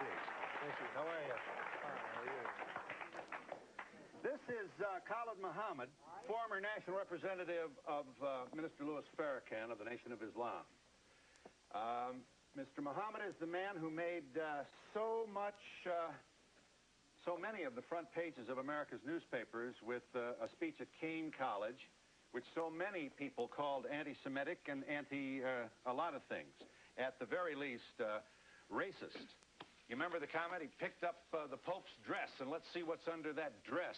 Thank you. How are you? This is Khalid Muhammad, former national representative of Minister Louis Farrakhan of the Nation of Islam. Mr. Muhammad is the man who made so many of the front pages of America's newspapers with a speech at Kean College, which so many people called anti-Semitic and a lot of things. At the very least, racist. You remember the comment? He picked up the Pope's dress, and let's see what's under that dress.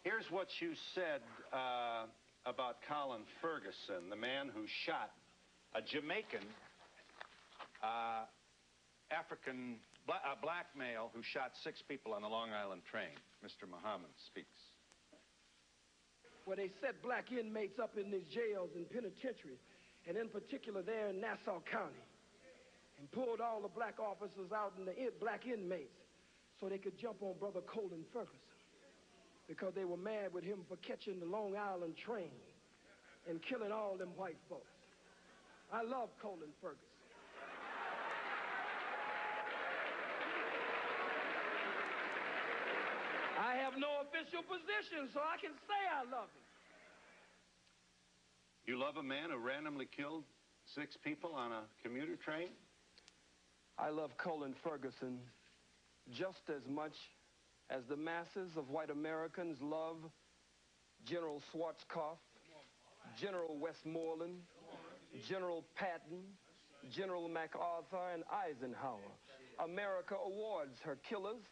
Here's what you said about Colin Ferguson, the man who shot a Jamaican black male who shot 6 people on the Long Island train. Mr. Muhammad speaks. Where they set black inmates up in these jails and penitentiaries, and in particular there in Nassau County, and pulled all the black officers out and the black inmates so they could jump on Brother Colin Ferguson, because they were mad with him for catching the Long Island train and killing all them white folks. I love Colin Ferguson. I have no official position, so I can say I love him. You love a man who randomly killed 6 people on a commuter train? I love Colin Ferguson just as much as the masses of white Americans love General Schwarzkopf, General Westmoreland, General Patton, General MacArthur, and Eisenhower. America awards her killers,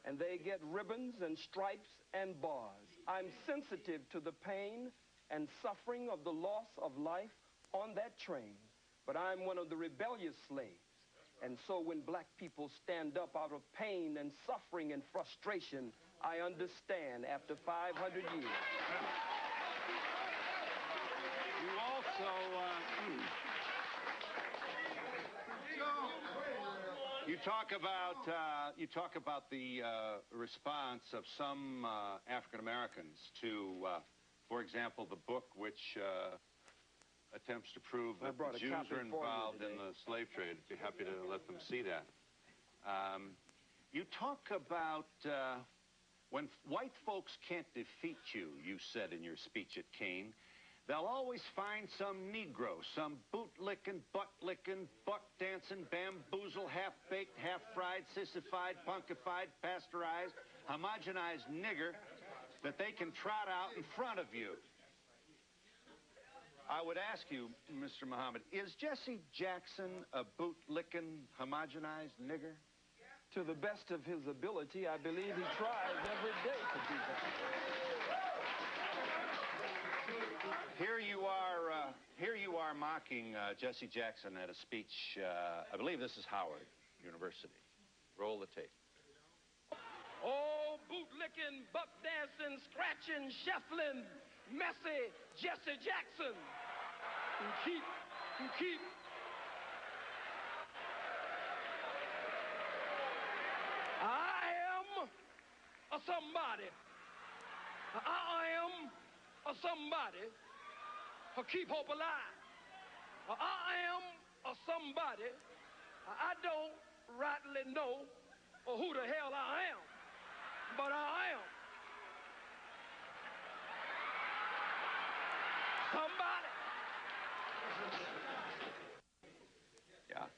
and they get ribbons and stripes and bars. I'm sensitive to the pain and suffering of the loss of life on that train, but I'm one of the rebellious slaves. And so when black people stand up out of pain and suffering and frustration, I understand after 500 years. You also, you talk about the response of some African Americans to, for example, the book which attempts to prove that the Jews are involved in the slave trade. I'd be happy to let them see that. You talk about when white folks can't defeat you, you said in your speech at Kean, they'll always find some Negro, some boot-licking, butt-licking, buck-dancing, bamboozle, half-baked, half-fried, sissified, punkified, pasteurized, homogenized nigger that they can trot out in front of you. I would ask you, Mr. Muhammad, is Jesse Jackson a boot-licking, homogenized nigger? To the best of his ability, I believe he tries every day to do that. Here you are mocking Jesse Jackson at a speech, I believe this is Howard University. Roll the tape. Oh, boot-licking, buck-dancing, scratching, shuffling, messy Jesse Jackson. Keep. I am a somebody. I am a somebody who keep hope alive. I am a somebody. I don't rightly know who the hell I am, but I am somebody. Yeah.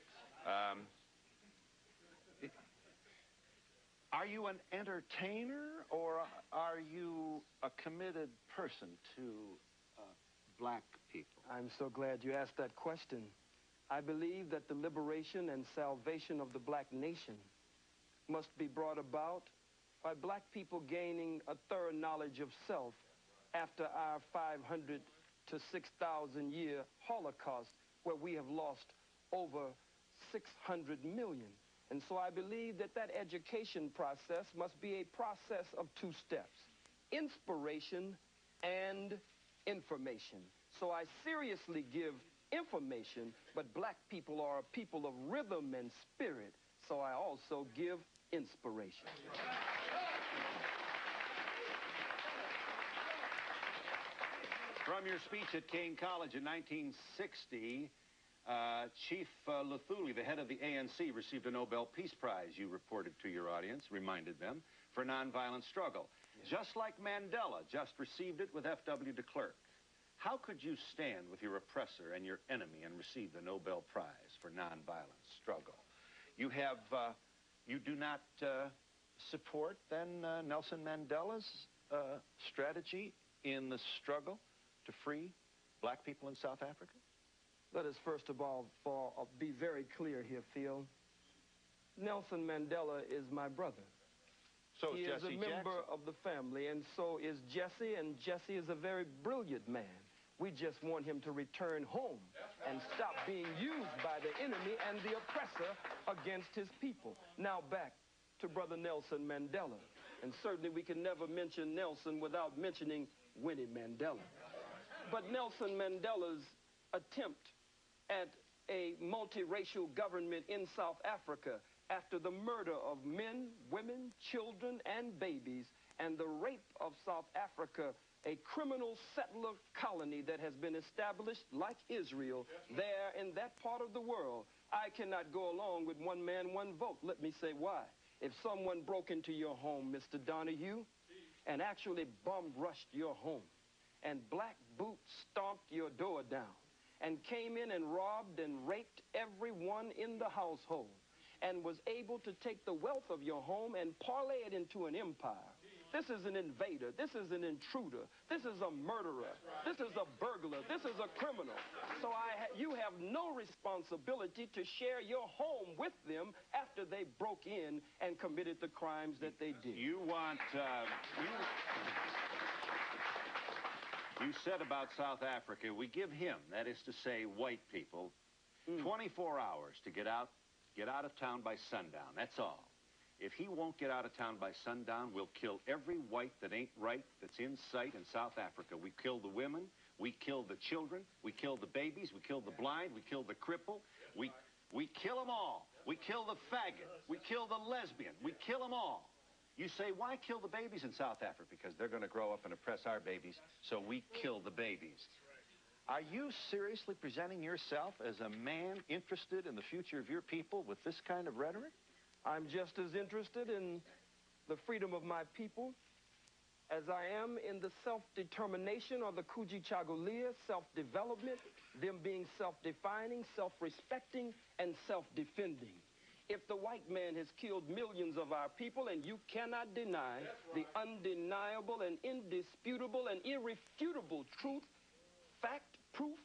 Are you an entertainer, or are you a committed person to black people? I'm so glad you asked that question. I believe that the liberation and salvation of the black nation must be brought about by black people gaining a thorough knowledge of self after our 500 to 6,000 year Holocaust, where we have lost over 600 million. And so I believe that that education process must be a process of 2 steps: inspiration and information. So I seriously give information, but black people are a people of rhythm and spirit, so I also give inspiration. From your speech at Kane College in 1960, Chief Luthuli, the head of the ANC, received a Nobel Peace Prize, you reported to your audience, reminded them, for nonviolent struggle. Yeah. Just like Mandela just received it with F.W. de Klerk. How could you stand with your oppressor and your enemy and receive the Nobel Prize for nonviolent struggle? You have, you do not support, then, Nelson Mandela's strategy in the struggle to free black people in South Africa? Let us first of all be very clear here, Phil. Nelson Mandela is my brother. So he is a member of the family, and so is Jesse, and Jesse is a very brilliant man. We just want him to return home and stop being used by the enemy and the oppressor against his people. Now back to Brother Nelson Mandela. And certainly we can never mention Nelson without mentioning Winnie Mandela. But Nelson Mandela's attempt at a multiracial government in South Africa after the murder of men, women, children, and babies, and the rape of South Africa, a criminal settler colony that has been established like Israel there in that part of the world. I cannot go along with one man, one vote. Let me say why. If someone broke into your home, Mr. Donahue, and actually bomb-rushed your home, and black boots stomped your door down, and came in and robbed and raped everyone in the household, and was able to take the wealth of your home and parlay it into an empire. This is an invader. This is an intruder. This is a murderer. This is a burglar. This is a criminal. So you have no responsibility to share your home with them after they broke in and committed the crimes that they did. You want, you said about South Africa, we give him, that is to say white people, 24 hours to get out of town by sundown. That's all. If he won't get out of town by sundown, we'll kill every white that ain't right that's in sight in South Africa. We kill the women, we kill the children, we kill the babies, we kill the blind, we kill the cripple. We kill them all. We kill the faggot. We kill the lesbian. We kill them all. You say, why kill the babies in South Africa? Because they're going to grow up and oppress our babies, so we kill the babies. Are you seriously presenting yourself as a man interested in the future of your people with this kind of rhetoric? I'm just as interested in the freedom of my people as I am in the self-determination or the Kujichagulia, self-development, them being self-defining, self-respecting, and self-defending. If the white man has killed millions of our people, and you cannot deny the undeniable and indisputable and irrefutable truth, fact, proof,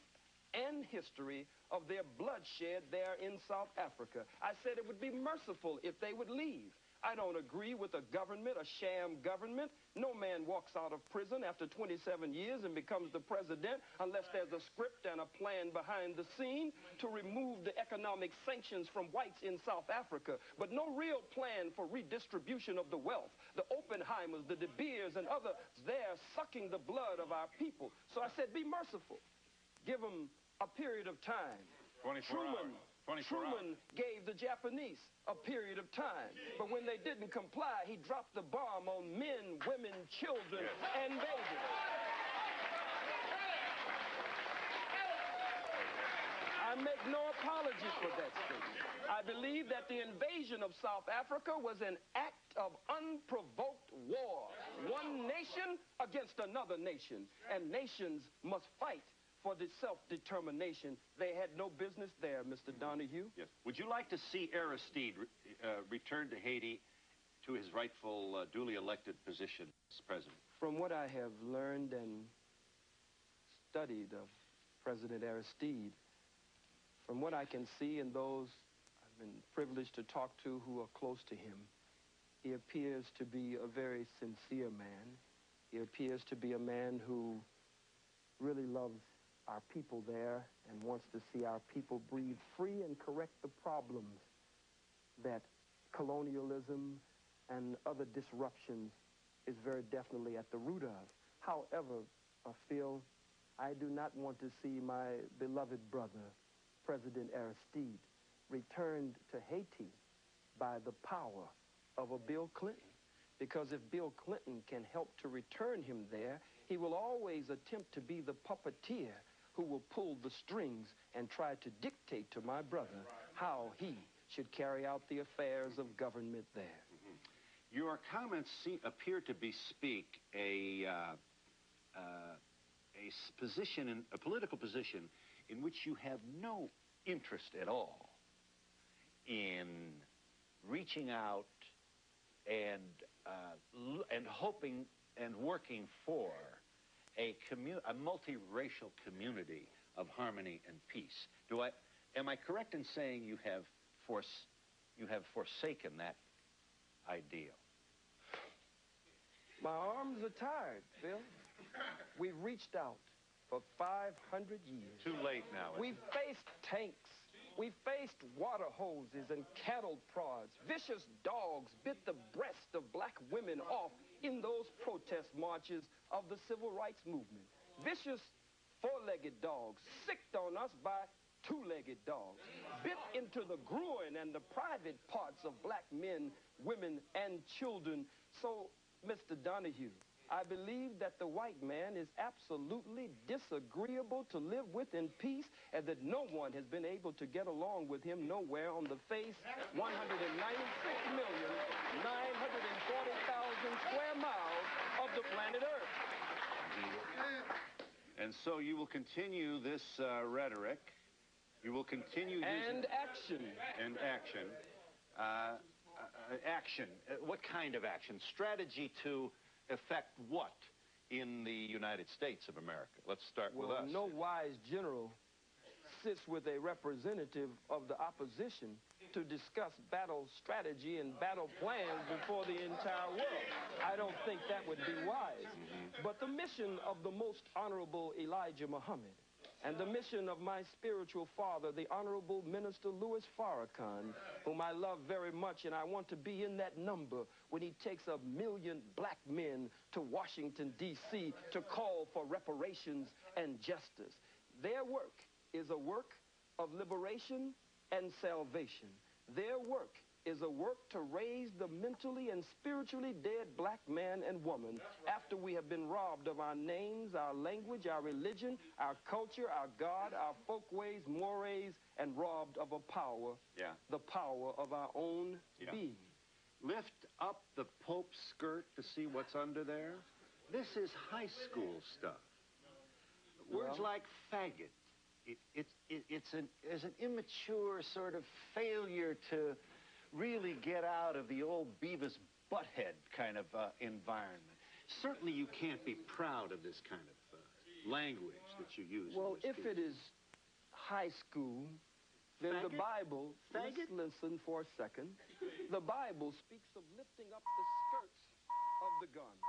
and history of their bloodshed there in South Africa. I said it would be merciful if they would leave. I don't agree with a government, a sham government. No man walks out of prison after 27 years and becomes the president unless there's a script and a plan behind the scene to remove the economic sanctions from whites in South Africa, but no real plan for redistribution of the wealth. The Oppenheimers, the De Beers, and others there sucking the blood of our people. So I said, be merciful. Give them a period of time. Truman gave the Japanese a period of time. But when they didn't comply, he dropped the bomb on men, women, children, and babies. I make no apology for that statement. I believe that the invasion of South Africa was an act of unprovoked war. One nation against another nation. And nations must fight for the self-determination. They had no business there, Mr. Donahue. Yes. Would you like to see Aristide return to Haiti to his rightful, duly elected position as president? From what I have learned and studied of President Aristide, from what I can see and those I've been privileged to talk to who are close to him, he appears to be a very sincere man. He appears to be a man who really loves our people there and wants to see our people breathe free and correct the problems that colonialism and other disruptions is very definitely at the root of. However, Phil, I do not want to see my beloved brother, President Aristide, returned to Haiti by the power of a Bill Clinton. because if Bill Clinton can help to return him there, he will always attempt to be the puppeteer who will pull the strings and try to dictate to my brother how he should carry out the affairs of government there. Your comments appear to bespeak a political position in which you have no interest at all in reaching out and hoping and working for a multiracial community of harmony and peace. Am I correct in saying you have forsaken that ideal? My arms are tired, Phil. We've reached out for 500 years. Too late now. We've faced tanks. We've faced water hoses and cattle prods. Vicious dogs bit the breast of black women off in those protest marches of the civil rights movement. Vicious four-legged dogs sicked on us by two-legged dogs, bit into the groin and the private parts of black men, women, and children. So, Mr. Donahue, I believe that the white man is absolutely disagreeable to live with in peace, and that no one has been able to get along with him nowhere on the face 196,940,000 square miles of the planet Earth. And so you will continue this rhetoric. You will continue and action. And action. Action. What kind of action? Strategy to affect what in the United States of America? Let's start with us. No wise general sits with a representative of the opposition to discuss battle strategy and battle plans before the entire world. I don't think that would be wise. But the mission of the most honorable Elijah Muhammad and the mission of my spiritual father, the Honorable Minister Louis Farrakhan, whom I love very much, and I want to be in that number when he takes 1 million black men to Washington, D.C. to call for reparations and justice. Their work is a work of liberation and salvation. Their work is a work to raise the mentally and spiritually dead black man and woman after we have been robbed of our names, our language, our religion, our culture, our God, our folkways, mores, and robbed of a power, the power of our own being. Lift up the Pope's skirt to see what's under there. This is high school stuff. Words like faggot. It's an immature sort of failure to really get out of the old Beavis Butthead kind of environment. Certainly you can't be proud of this kind of language that you use. Well, if it is high school, then the Bible, listen for a second, the Bible speaks of lifting up the skirts of the garment.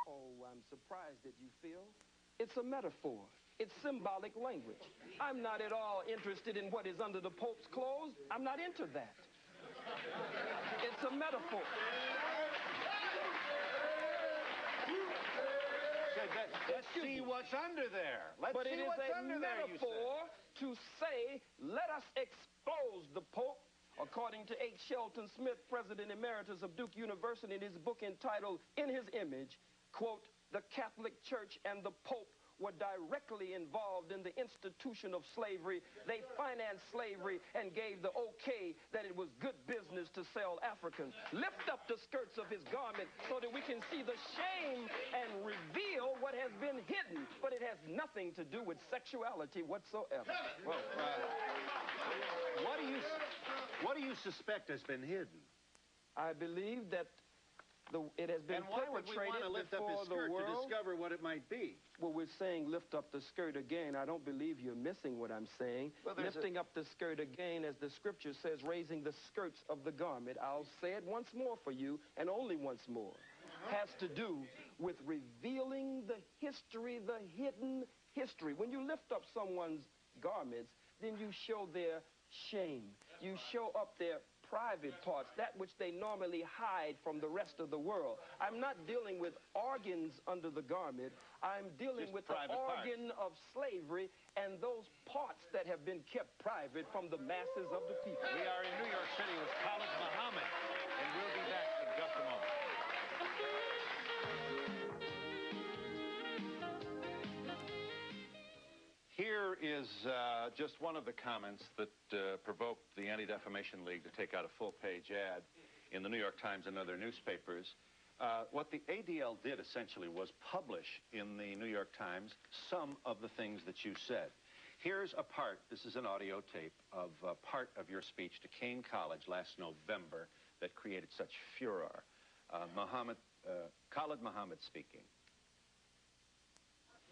Oh, I'm surprised that you feel. It's a metaphor. It's symbolic language. I'm not at all interested in what is under the Pope's clothes. I'm not into that. It's a metaphor. Let's see what's under there. But it is a metaphor to say, let us expose the Pope, according to H. Shelton Smith, President Emeritus of Duke University, in his book entitled, In His Image, quote, the Catholic Church and the Pope were directly involved in the institution of slavery. They financed slavery and gave the okay that it was good business to sell Africans. Lift up the skirts of his garment so that we can see the shame and reveal what has been hidden. But it has nothing to do with sexuality whatsoever. Well, what do you suspect has been hidden? I believe that it has been perpetrated before the world to discover what it might be. Well, we're saying lift up the skirt again. I don't believe you're missing what I'm saying. Well, lifting up the skirt again, as the scripture says, raising the skirts of the garment. I'll say it once more for you, and only once more. Has to do with revealing the history, the hidden history. When you lift up someone's garments, then you show their shame. You show up their private parts, that which they normally hide from the rest of the world. I'm not dealing with organs under the garment. I'm dealing with the organ of slavery and those parts that have been kept private from the masses of the people. We are in New York City with Khalid Muhammad, and we'll be back in just a moment. is just one of the comments that provoked the Anti-Defamation League to take out a full-page ad in the New York Times and other newspapers. What the ADL did essentially was publish in the New York Times some of the things that you said. Here's a part, this is an audio tape, of part of your speech to Kane College last November that created such furor. Khalid Muhammad speaking.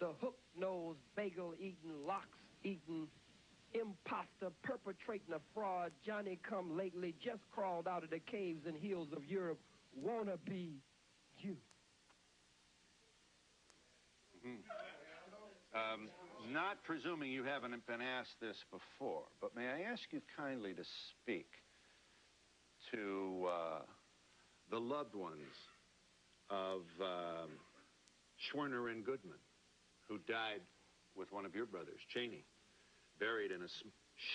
The hook-nosed, bagel-eating, locks-eating, imposter perpetrating a fraud, Johnny-come-lately, just crawled out of the caves and hills of Europe, wanna be you. Not presuming you haven't been asked this before, but may I ask you kindly to speak to the loved ones of Schwerner and Goodman, who died with one of your brothers, Cheney, buried in a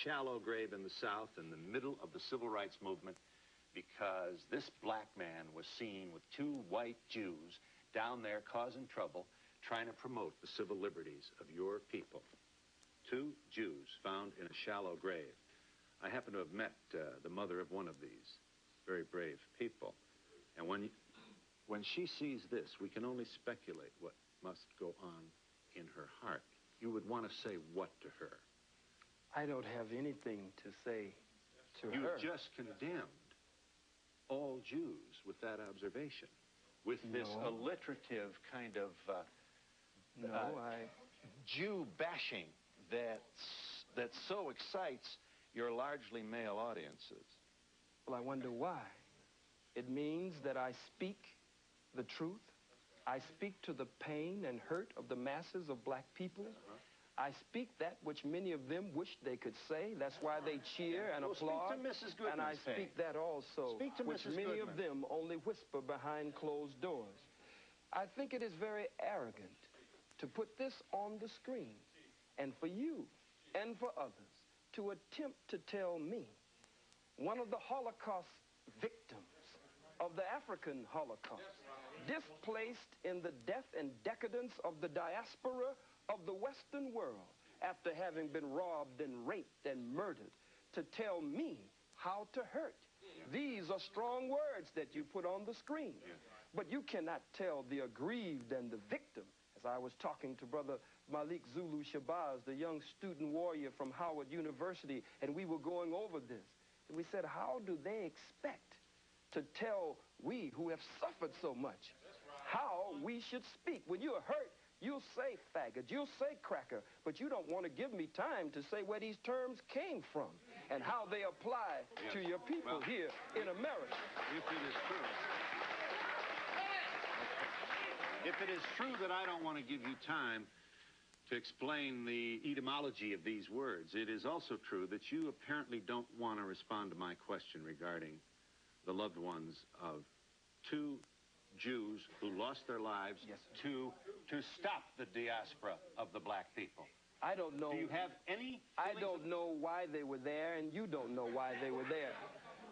shallow grave in the South in the middle of the Civil Rights Movement because this black man was seen with two white Jews down there causing trouble, trying to promote the civil liberties of your people. Two Jews found in a shallow grave. I happen to have met the mother of one of these very brave people. And when she sees this, we can only speculate what must go on in her heart. You would want to say what to her? I don't have anything to say to her. You just condemned all Jews with that observation, with this alliterative kind of Jew bashing that so excites your largely male audiences. Well, I wonder why. It means that I speak the truth. I speak to the pain and hurt of the masses of black people. I speak that which many of them wish they could say. That's why they cheer and applaud. Speak to Mrs. Goodman's and I speak that also, which many of them only whisper behind closed doors. I think it is very arrogant to put this on the screen, and for you and for others to attempt to tell me, one of the Holocaust victims of the African Holocaust, displaced in the death and decadence of the diaspora of the Western world after having been robbed and raped and murdered, to tell me how to hurt. These are strong words that you put on the screen. But you cannot tell the aggrieved and the victim, as I was talking to Brother Malik Zulu Shabazz, the young student warrior from Howard University, and we were going over this. And we said, how do they expect to tell we who have suffered so much how we should speak? When you're hurt, you'll say faggot, you'll say cracker, but you don't want to give me time to say where these terms came from and how they apply to your people here in America. If it is true that I don't want to give you time to explain the etymology of these words, it is also true that you apparently don't want to respond to my question regarding the loved ones of two Jews who lost their lives to stop the diaspora of the black people. I don't know. Do you have any? I don't know why they were there, and you don't know why they were there.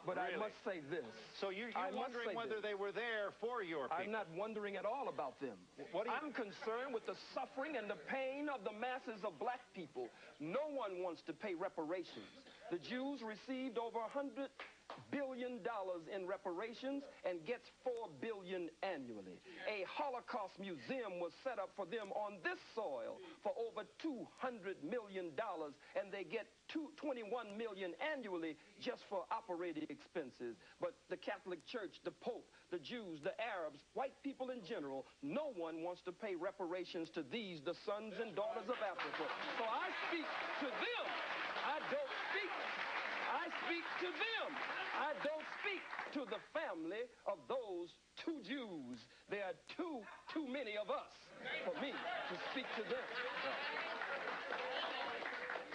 But really? I must say this. So you're wondering whether they were there for your people? I'm not wondering at all about them. I'm concerned with the suffering and the pain of the masses of black people. No one wants to pay reparations. The Jews received over $100 billion in reparations and gets $4 billion annually. A Holocaust museum was set up for them on this soil for over $200 million, and they get $21 million annually just for operating expenses. But the Catholic Church, the Pope, the Jews, the Arabs, white people in general, no one wants to pay reparations to these, the sons and daughters of Africa. So I speak to them. I speak to them. I don't speak to the family of those two Jews. There are too many of us for me to speak to them.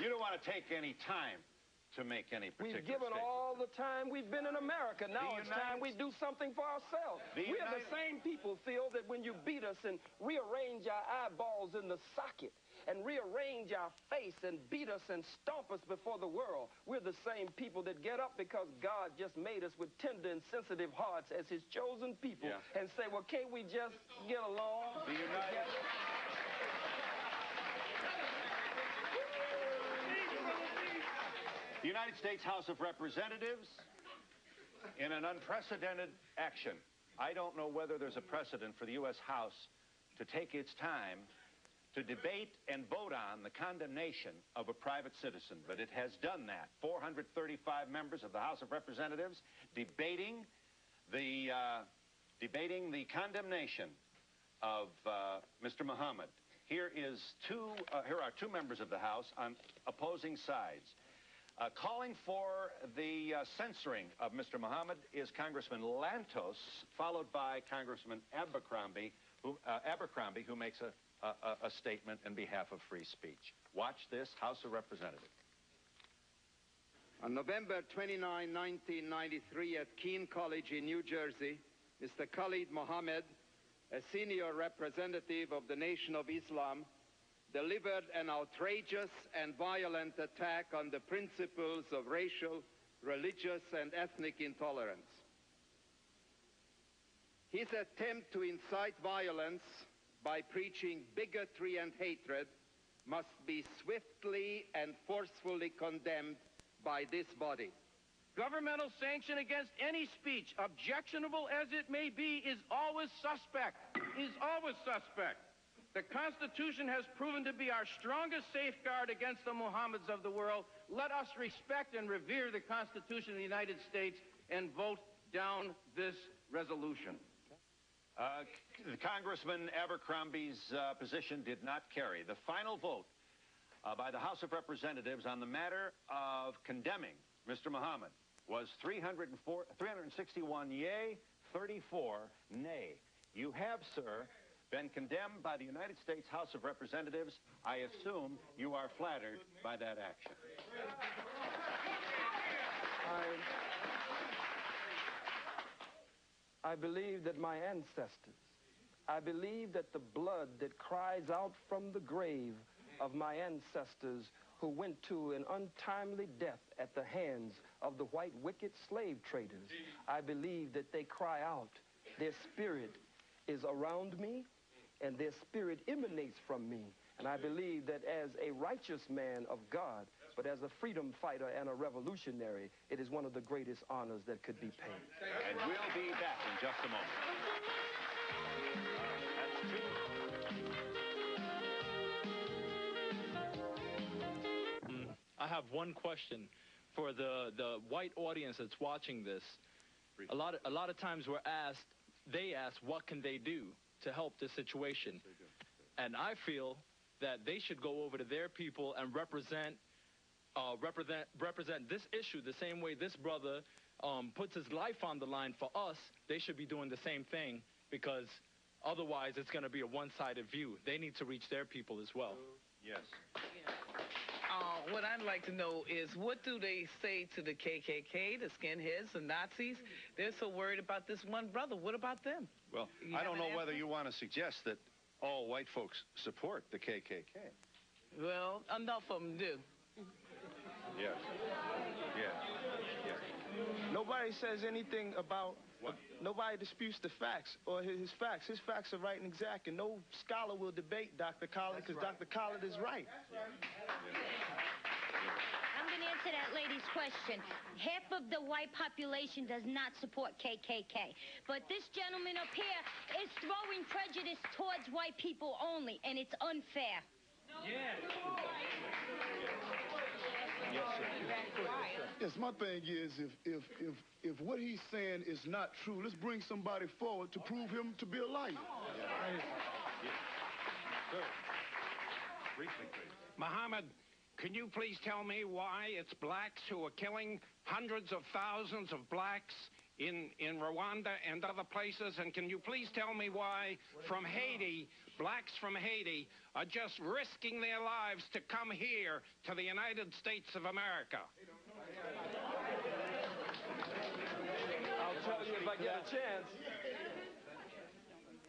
You don't want to take any time to make any particular We've given statement. all the time we've been in America. Now it's time we do something for ourselves. We are the same people, Phil, that when you beat us and rearrange our eyeballs in the socket and rearrange our face and beat us and stomp us before the world, we're the same people that get up because God just made us with tender and sensitive hearts as his chosen people and say, well, can't we just get along? Be united. The United States House of Representatives, in an unprecedented action. I don't know whether there's a precedent for the U.S. House to take its time to debate and vote on the condemnation of a private citizen, but it has done that. 435 members of the House of Representatives debating the condemnation of Mr. Muhammad. Here are two members of the House on opposing sides. Calling for the censoring of Mr. Muhammad is Congressman Lantos, followed by Congressman Abercrombie, who makes a statement in behalf of free speech. Watch this, House of Representatives. On November 29, 1993, at Keene College in New Jersey, Mr. Khalid Mohammed, a senior representative of the Nation of Islam, delivered an outrageous and violent attack on the principles of racial, religious, and ethnic intolerance. His attempt to incite violence by preaching bigotry and hatred must be swiftly and forcefully condemned by this body. Governmental sanction against any speech, objectionable as it may be, is always suspect. The Constitution has proven to be our strongest safeguard against the Mohammeds of the world. Let us respect and revere the Constitution of the United States and vote down this resolution. Congressman Abercrombie's position did not carry. The final vote by the House of Representatives on the matter of condemning Mr. Muhammad was 361 yea, 34 nay. You have, sir, been condemned by the United States House of Representatives. I assume you are flattered by that action. I believe that my ancestors, I believe that the blood that cries out from the grave of my ancestors who went to an untimely death at the hands of the white wicked slave traders, I believe that they cry out. Their spirit is around me, and their spirit emanates from me. And I believe that as a righteous man of God, but as a freedom fighter and a revolutionary, it is one of the greatest honors that could be paid. And we'll be back in just a moment. I have one question for the white audience that's watching this. A lot of times they ask, what can they do to help this situation? And I feel that they should go over to their people and represent this issue the same way this brother puts his life on the line for us. They should be doing the same thing, because otherwise it's going to be a one-sided view. They need to reach their people as well. Yes. What I'd like to know is, what do they say to the KKK, the skinheads, the Nazis? They're so worried about this one brother. What about them? Well, I don't know whether you want to suggest that all white folks support the KKK. Well, enough of them do. Yes. Yes. Yes. Nobody says anything about, nobody disputes the facts or his facts. His facts are right and exact, and no scholar will debate Dr. Khalid, because Dr. Khalid is right. I'm going to answer that lady's question. Half of the white population does not support KKK. But this gentleman up here is throwing prejudice towards white people only, and it's unfair. Yes. Yes, sir. Yes, my thing is, if what he's saying is not true, let's bring somebody forward to prove him to be a liar. Briefly, please. Muhammad, can you please tell me why it's blacks who are killing hundreds of thousands of blacks in Rwanda and other places? And can you please tell me why from Haiti, blacks from Haiti are just risking their lives to come here to the United States of America? I'll tell you if I get a chance.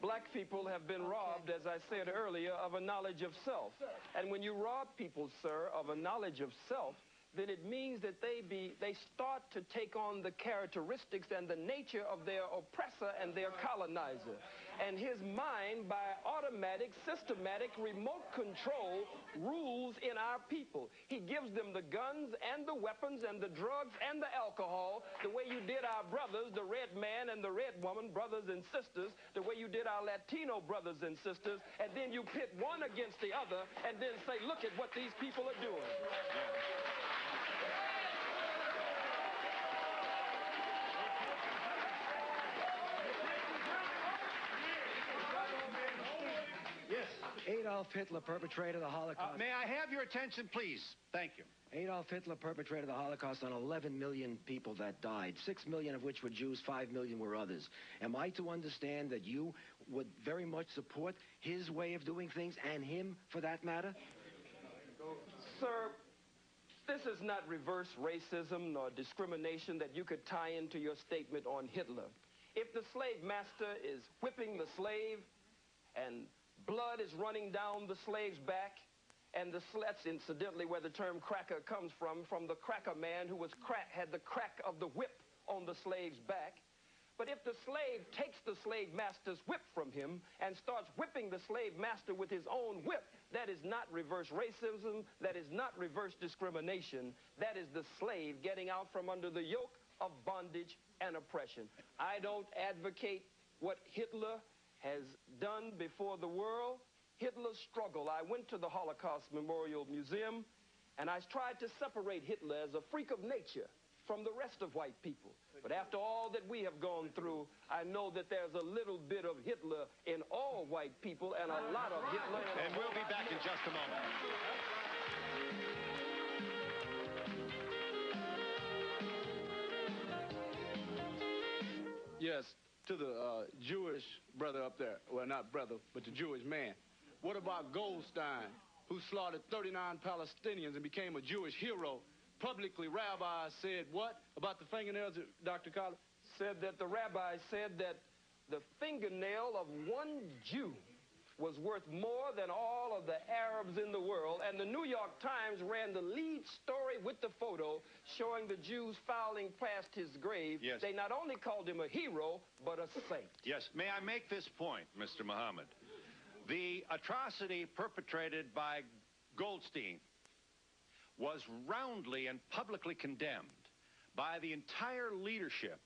Black people have been robbed, as I said earlier, of a knowledge of self. And when you rob people, sir, of a knowledge of self, then it means that they start to take on the characteristics and the nature of their oppressor and their colonizer. And his mind, by automatic, systematic, remote control, rules in our people. He gives them the guns and the weapons and the drugs and the alcohol, the way you did our brothers, the red man and the red woman, brothers and sisters, the way you did our Latino brothers and sisters, and then you pit one against the other and then say, look at what these people are doing. Adolf Hitler perpetrated the Holocaust. May I have your attention, please? Thank you. Adolf Hitler perpetrated the Holocaust on 11 million people that died, 6 million of which were Jews, 5 million were others. Am I to understand that you would very much support his way of doing things, and him, for that matter? Sir, this is not reverse racism nor discrimination that you could tie into your statement on Hitler. If the slave master is whipping the slave and blood is running down the slave's back, and that's incidentally where the term cracker comes from the cracker man who had the crack of the whip on the slave's back. But if the slave takes the slave master's whip from him and starts whipping the slave master with his own whip, that is not reverse racism, that is not reverse discrimination, that is the slave getting out from under the yoke of bondage and oppression. I don't advocate what Hitler has done before the world. Hitler's struggle. I went to the Holocaust Memorial Museum, and I tried to separate Hitler as a freak of nature from the rest of white people. But after all that we have gone through, I know that there's a little bit of Hitler in all white people and a lot of Hitler in And we'll be back in just a moment. Yes, to the Jewish brother up there. Well, not brother, but the Jewish man. What about Goldstein, who slaughtered 39 Palestinians and became a Jewish hero? Publicly, rabbis said what about the fingernails, Dr. Khalid? Said that the rabbi said that the fingernail of one Jew was worth more than all of the Arabs in the world, and the New York Times ran the lead story with the photo showing the Jews filing past his grave. Yes. They not only called him a hero, but a saint. Yes. May I make this point, Mr. Muhammad? The atrocity perpetrated by Goldstein was roundly and publicly condemned by the entire leadership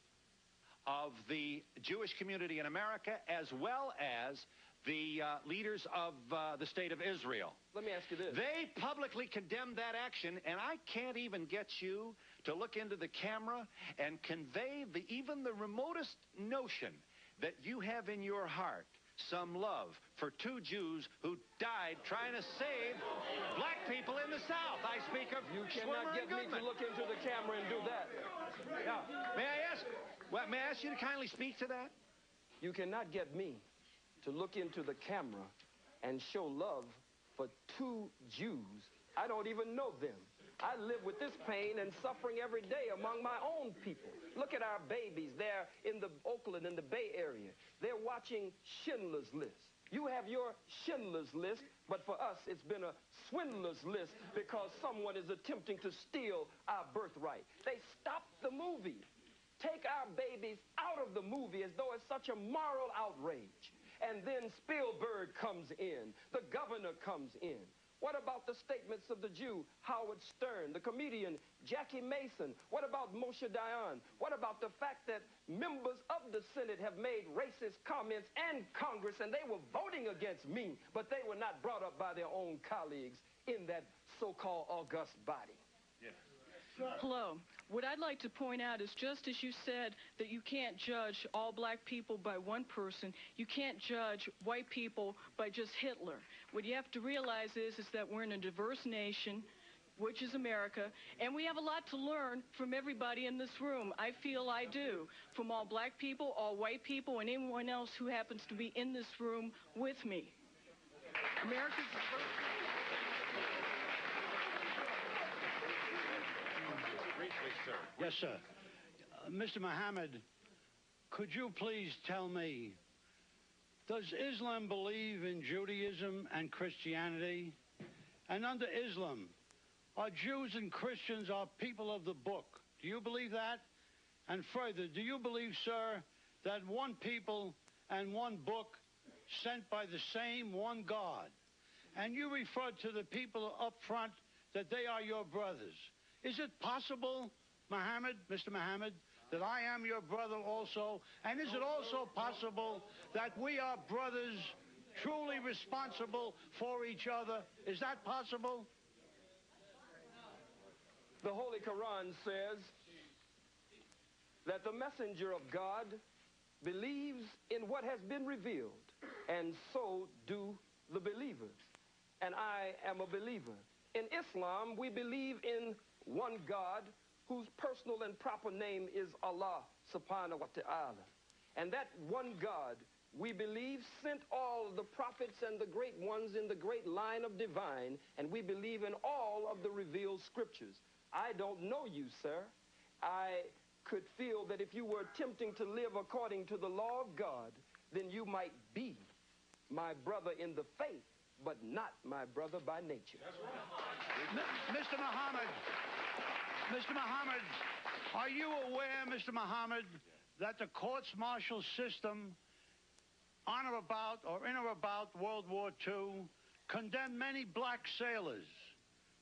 of the Jewish community in America, as well as the leaders of the state of Israel. Let me ask you this. They publicly condemned that action, and I can't even get you to look into the camera and convey even the remotest notion that you have in your heart some love for two Jews who died trying to save black people in the South. I speak of You cannot get me to look into the camera and do that. Now, may I ask you to kindly speak to that? You cannot get me to look into the camera and show love for two Jews. I don't even know them. I live with this pain and suffering every day among my own people. Look at our babies. They're in the Oakland, in the Bay Area. They're watching Schindler's List. You have your Schindler's List, but for us, it's been a swindler's list because someone is attempting to steal our birthright. They stopped the movie. Take our babies out of the movie as though it's such a moral outrage. And then Spielberg comes in. The governor comes in. What about the statements of the Jew, Howard Stern, the comedian, Jackie Mason? What about Moshe Dayan? What about the fact that members of the Senate have made racist comments and Congress, and they were voting against me, but they were not brought up by their own colleagues in that so-called august body? Yes. Hello. What I'd like to point out is just as you said that you can't judge all black people by one person, you can't judge white people by just Hitler. What you have to realize is that we're in a diverse nation, which is America, and we have a lot to learn from everybody in this room. I feel I do, from all black people, all white people, and anyone else who happens to be in this room with me. America's diverse. Briefly, sir. Yes, sir. Mr. Muhammad, could you please tell me, does Islam believe in Judaism and Christianity? And under Islam, are Jews and Christians are people of the book. Do you believe that? And further, do you believe, sir, that one people and one book sent by the same one God? And you referred to the people up front that they are your brothers. Is it possible, Muhammad, Mr. Muhammad, that I am your brother also? And is it also possible that we are brothers truly responsible for each other? Is that possible? The Holy Quran says that the messenger of God believes in what has been revealed, and so do the believers. And I am a believer. In Islam, we believe in one God whose personal and proper name is Allah subhanahu wa ta'ala. And that one God, we believe, sent all the prophets and the great ones in the great line of divine, and we believe in all of the revealed scriptures. I don't know you, sir. I could feel that if you were attempting to live according to the law of God, then you might be my brother in the faith, but not my brother by nature. Mr. Muhammad, are you aware, Mr. Muhammad, that the courts-martial system on or about or in or about World War II condemned many black sailors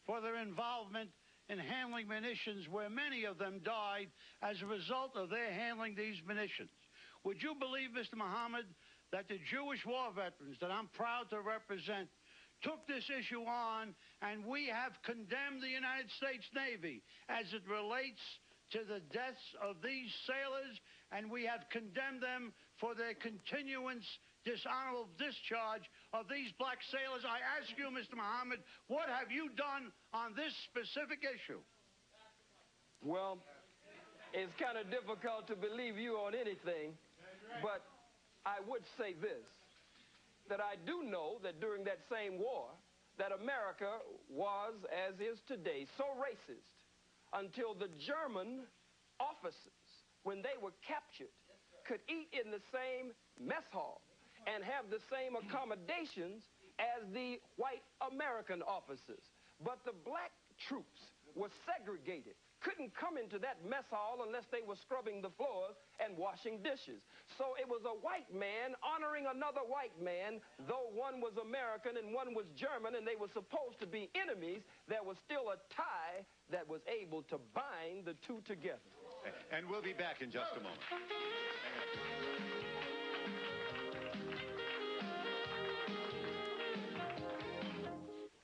for their involvement in handling munitions, where many of them died as a result of their handling these munitions? Would you believe, Mr. Muhammad, that the Jewish war veterans that I'm proud to represent took this issue on, and we have condemned the United States Navy as it relates to the deaths of these sailors, and we have condemned them for their continuance, dishonorable discharge of these black sailors? I ask you, Mr. Muhammad, what have you done on this specific issue? Well, it's kind of difficult to believe you on anything, but I would say this, that I do know that during that same war, that America was, as is today, so racist until the German officers, when they were captured, could eat in the same mess hall and have the same accommodations as the white American officers. But the black troops were segregated, couldn't come into that mess hall unless they were scrubbing the floors and washing dishes. So it was a white man honoring another white man, though one was American and one was German, and they were supposed to be enemies. There was still a tie that was able to bind the two together. And we'll be back in just a moment.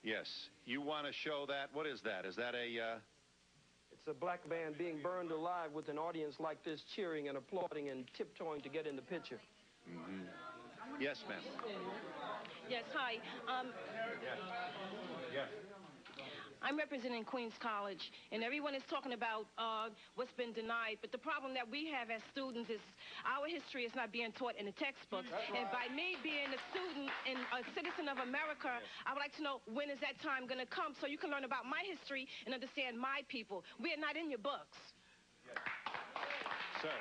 Yes, you want to show that? What is that? Is that a... It's a black man being burned alive with an audience like this cheering and applauding and tiptoeing to get in the picture. Mm-hmm. Yes, ma'am. Yes, hi. Yes. I'm representing Queens College, and everyone is talking about what's been denied, but the problem that we have as students is our history is not being taught in the textbooks. Right. And by me being a student and a citizen of America, I would like to know, when is that time going to come so you can learn about my history and understand my people? We are not in your books. Yes. Sir.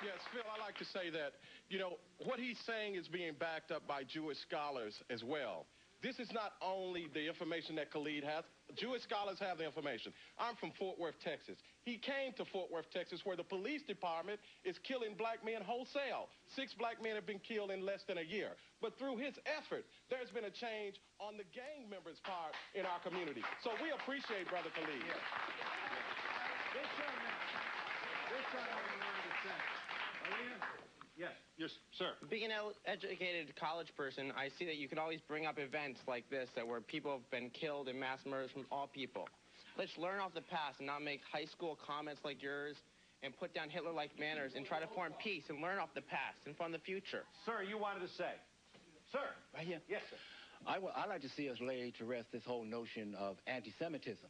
Yes, Phil, I like to say that, you know, what he's saying is being backed up by Jewish scholars as well. This is not only the information that Khalid has. Jewish scholars have the information. I'm from Fort Worth, Texas. He came to Fort Worth, Texas, where the police department is killing black men wholesale. 6 black men have been killed in less than a year. But through his effort, there's been a change on the gang members' part in our community. So we appreciate Brother Khalid. Yeah. This Yes, sir. Being an educated college person, I see that you can always bring up events like this, that where people have been killed in mass murders from all people. Let's learn off the past and not make high school comments like yours and put down Hitler-like manners and try to form peace and learn off the past and from the future. Sir, you wanted to say. Sir. Right here. Yes, sir. I'd like to see us lay to rest this whole notion of anti-Semitism.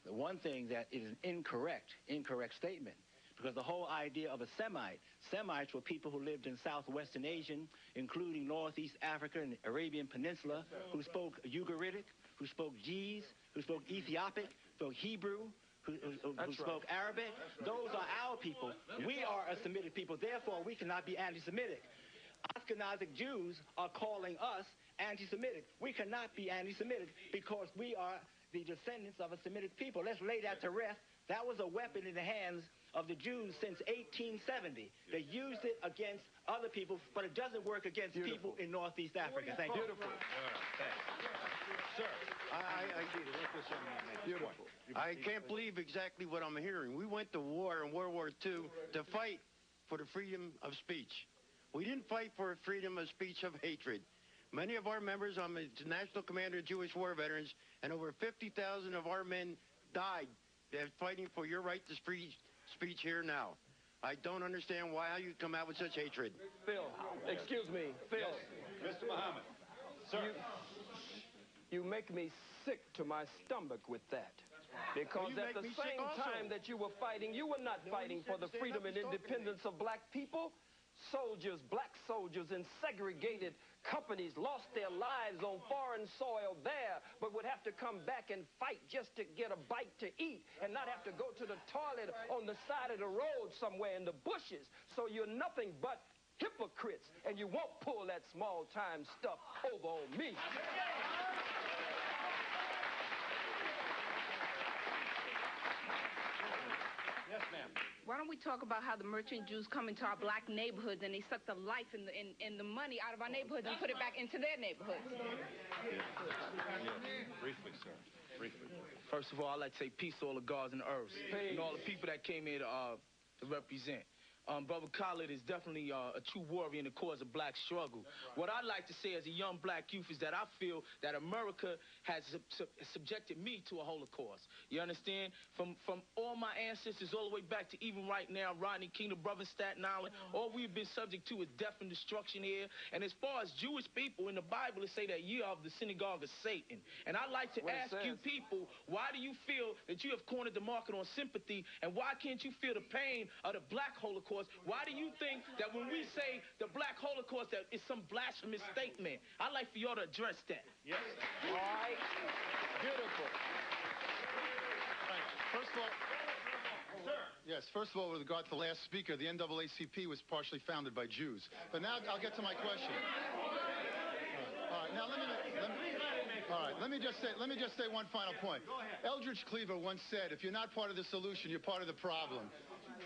The one thing that is an incorrect statement, because the whole idea of a Semite, Semites were people who lived in southwestern Asia, including northeast Africa and the Arabian Peninsula, who spoke Ugaritic, who spoke Ge'ez, who spoke Ethiopic, spoke Hebrew, who spoke Arabic. Those are our people. We are a Semitic people. Therefore, we cannot be anti-Semitic. Ashkenazic Jews are calling us anti-Semitic. We cannot be anti-Semitic because we are the descendants of a Semitic people. Let's lay that to rest. That was a weapon in the hands of the Jews since 1870. They used it against other people, but it doesn't work against people in Northeast Africa. Thank you. Beautiful. Sir, I can't believe exactly what I'm hearing. We went to war in World War II to fight for the freedom of speech. We didn't fight for freedom of speech of hatred. Many of our members, I'm the National Commander of Jewish War Veterans, and over 50,000 of our men died fighting for your right to free speech here now. I don't understand why you come out with such hatred. Phil, excuse me, Phil. Yes. Mr. Muhammad. Sir. You make me sick to my stomach with that. Because at the same time that you were fighting, you were not fighting for the freedom and independence of black people. Soldiers, black soldiers in segregated companies lost their lives on foreign soil there, but would have to come back and fight just to get a bite to eat and not have to go to the toilet on the side of the road somewhere in the bushes. So you're nothing but hypocrites, and you won't pull that small-time stuff over on me. Yes, ma'am. Why don't we talk about how the merchant Jews come into our black neighborhoods and they suck the life and the money out of our neighborhoods and put it back into their neighborhoods? Briefly, sir. Briefly. First of all, I'd like to say peace to all the gods and the earths and all the people that came here to represent. Brother Khalid is definitely a true warrior in the cause of black struggle. What I'd like to say as a young black youth is that I feel that America has subjected me to a Holocaust. You understand? From all my ancestors all the way back to even right now, Rodney King, the brother Staten Island, all we've been subject to is death and destruction here. And as far as Jewish people, in the Bible, it say that ye are of the synagogue of Satan. And I'd like to ask you people, why do you feel that you have cornered the market on sympathy, and why can't you feel the pain of the black Holocaust? Why do you think that when we say the black Holocaust that it's some blasphemous statement? I'd like for y'all to address that. Yes. All right. Beautiful. First of all, yes, first of all, with regard to the last speaker, the NAACP was partially founded by Jews. But now I'll get to my question. All right, now let me just say one final point. Eldridge Cleaver once said, if you're not part of the solution, you're part of the problem.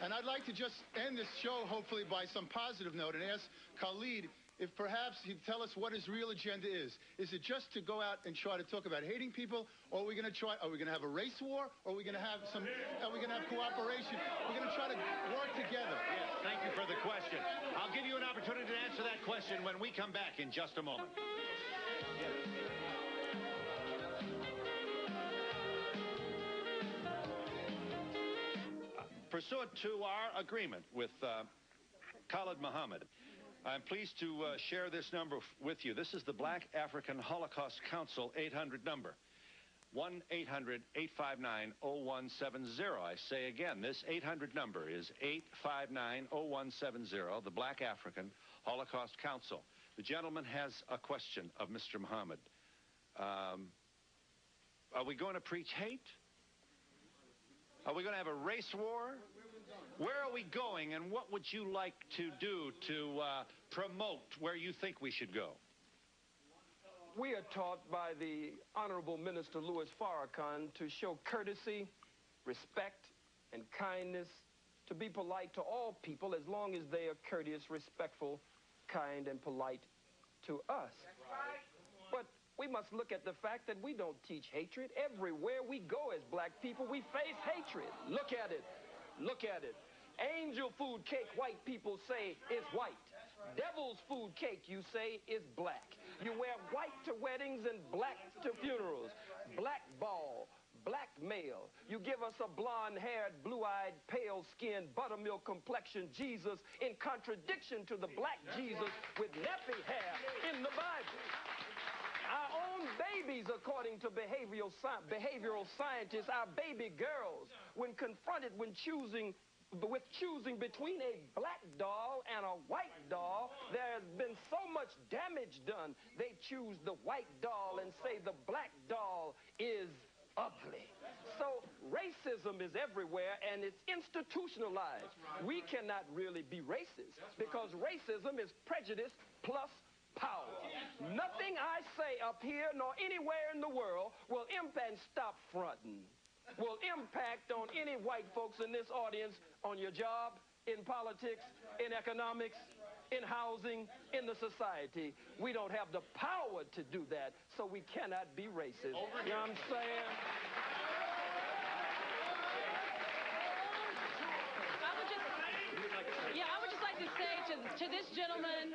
And I'd like to just end this show, hopefully, by some positive note and ask Khalid if perhaps he'd tell us what his real agenda is. Is it just to go out and try to talk about hating people, or are we going to have a race war, or are we going to have cooperation? We're going to try to work together. Yes, thank you for the question. I'll give you an opportunity to answer that question when we come back in just a moment. Pursuant to our agreement with Khalid Muhammad, I'm pleased to share this number with you. This is the Black African Holocaust Council 800 number, 1-800-859-0170. I say again, this 800 number is 859-0170, the Black African Holocaust Council. The gentleman has a question of Mr. Muhammad. Are we going to preach hate? Are we going to have a race war? Where are we going, and what would you like to do to promote where you think we should go? We are taught by the Honorable Minister Louis Farrakhan to show courtesy, respect, and kindness, to be polite to all people as long as they are courteous, respectful, kind, and polite to us. But we must look at the fact that we don't teach hatred. Everywhere we go as black people, we face hatred. Look at it. Look at it. Angel food cake, white people say, is white. Devil's food cake, you say, is black. You wear white to weddings and black to funerals. Blackball, blackmail. You give us a blonde-haired, blue-eyed, pale-skinned, buttermilk complexion Jesus in contradiction to the black Jesus with nappy hair in the Bible. Our own babies, according to behavioral scientists, our baby girls, when confronted with choosing between a black doll and a white doll, there has been so much damage done, they choose the white doll and say the black doll is ugly. So racism is everywhere, and it's institutionalized. We cannot really be racist, because racism is prejudice plus power. Nothing I say up here nor anywhere in the world will impact, stop fronting, will impact on any white folks in this audience on your job, in politics, in economics, in housing, in the society. We don't have the power to do that, so we cannot be racist. You know what I'm saying? I would just like to say to this gentleman,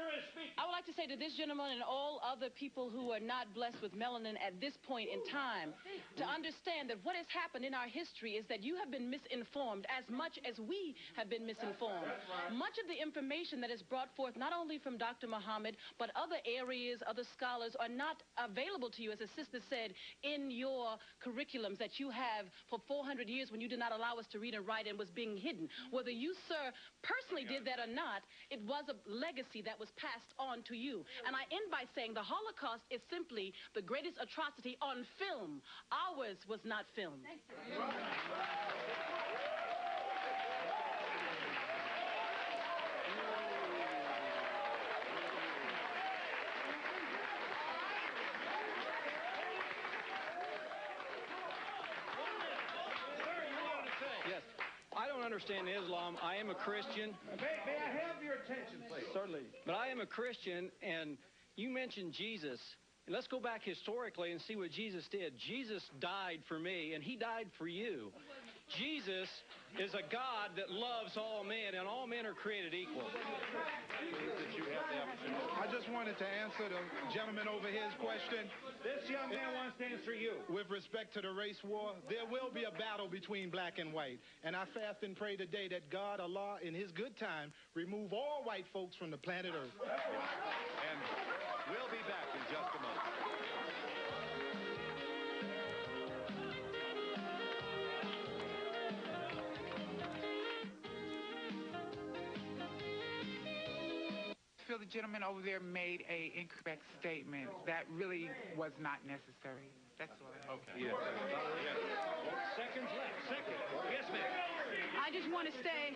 I would like to say to this gentleman and all other people who are not blessed with melanin at this point in time, to understand that what has happened in our history is that you have been misinformed as much as we have been misinformed. Much of the information that is brought forth, not only from Dr. Muhammad, but other areas, other scholars, are not available to you, as the sister said, in your curriculums that you have for 400 years when you did not allow us to read and write and was being hidden. Whether you, sir, personally did that or not, it was a legacy that was passed on to you. And I end by saying the Holocaust is simply the greatest atrocity on film. Ours was not filmed. Thank you. Yes. I don't understand Islam. I am a Christian. May I have your attention, please? Certainly. But I am a Christian, and you mentioned Jesus. And let's go back historically and see what Jesus did. Jesus died for me, and he died for you. Jesus is a God that loves all men, and all men are created equal. I just wanted to answer the gentleman over here's question. This young man wants to answer you. With respect to the race war, there will be a battle between black and white. And I fast and pray today that God, Allah, in his good time, remove all white folks from the planet Earth. And we'll be back in just a moment. I feel the gentleman over there made an incorrect statement. That really was not necessary. That's all. Okay. Yes. Seconds left. Second. Yes, ma'am. I just want to say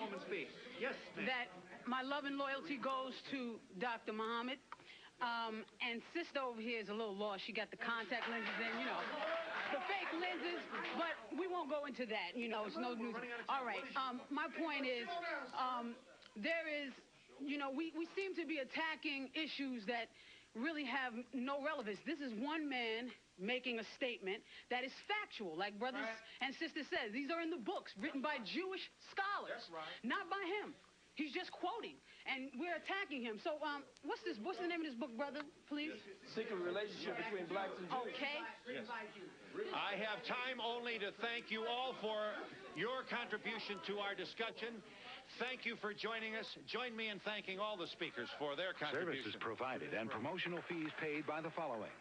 Yes, ma'am. that my love and loyalty goes to Dr. Muhammad. And sister over here is a little lost. She got the contact lenses in, you know, the fake lenses. But we won't go into that. You know, it's no news. All right. My point is, there is, you know, we seem to be attacking issues that really have no relevance. This is one man making a statement that is factual, like brothers and sisters said. These are in the books written by Jewish scholars, not by him. He's just quoting, and we're attacking him. So, what's the name of this book, brother, please? Secret Relationship Between Blacks and Jews. Okay. Yes. I have time only to thank you all for your contribution to our discussion. Thank you for joining us. Join me in thanking all the speakers for their contribution. Services provided and promotional fees paid by the following.